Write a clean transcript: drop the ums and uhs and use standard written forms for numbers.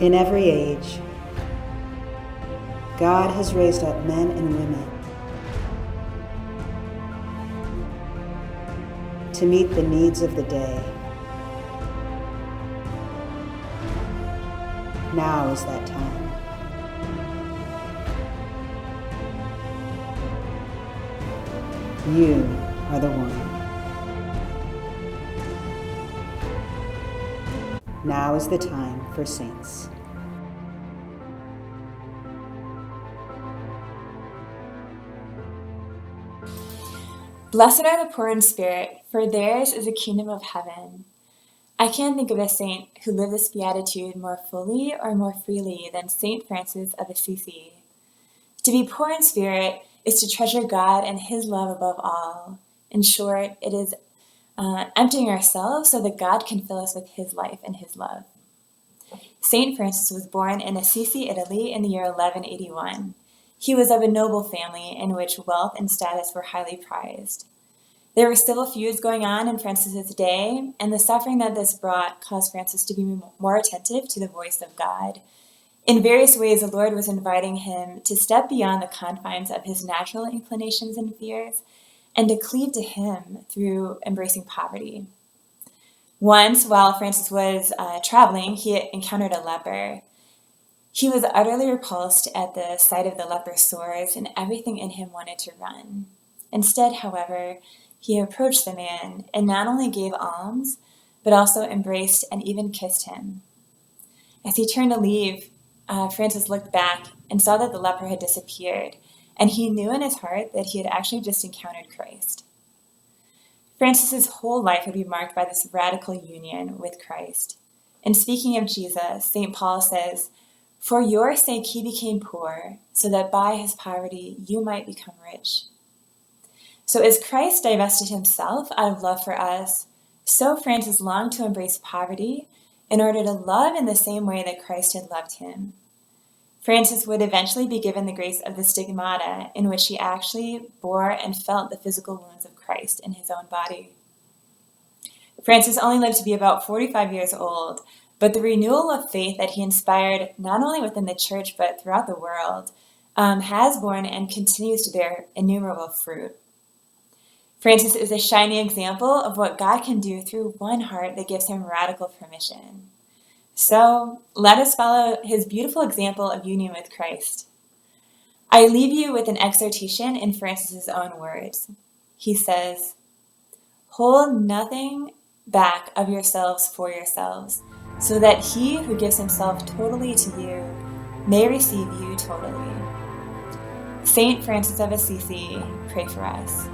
In every age, God has raised up men and women to meet the needs of the day. Now is that time. You are the one. Now is the time for saints. Blessed are the poor in spirit, for theirs is the kingdom of heaven. I can't think of a saint who lived this beatitude more fully or more freely than Saint Francis of Assisi. To be poor in spirit is to treasure God and His love above all. In short, it is emptying ourselves so that God can fill us with His life and His love. Saint Francis was born in Assisi, Italy in the year 1181. He was of a noble family in which wealth and status were highly prized. There were civil feuds going on in Francis's day, and the suffering that this brought caused Francis to be more attentive to the voice of God. In various ways, the Lord was inviting him to step beyond the confines of his natural inclinations and fears, and to cleave to Him through embracing poverty. Once, while Francis was traveling, he encountered a leper. He was utterly repulsed at the sight of the leper's sores, and everything in him wanted to run. Instead, however, he approached the man and not only gave alms, but also embraced and even kissed him. As he turned to leave, Francis looked back and saw that the leper had disappeared, and he knew in his heart that he had actually just encountered Christ. Francis's whole life would be marked by this radical union with Christ. And speaking of Jesus, St. Paul says, "For your sake he became poor, so that by his poverty you might become rich." So as Christ divested himself out of love for us, so Francis longed to embrace poverty in order to love in the same way that Christ had loved him. Francis would eventually be given the grace of the stigmata, in which he actually bore and felt the physical wounds of Christ in his own body. Francis only lived to be about 45 years old, but the renewal of faith that he inspired not only within the church but throughout the world has borne and continues to bear innumerable fruit. Francis is a shining example of what God can do through one heart that gives him radical permission. So let us follow his beautiful example of union with Christ. I leave you with an exhortation in Francis's own words. He says, "Hold nothing back of yourselves for yourselves, so that he who gives himself totally to you may receive you totally." Saint Francis of Assisi, pray for us.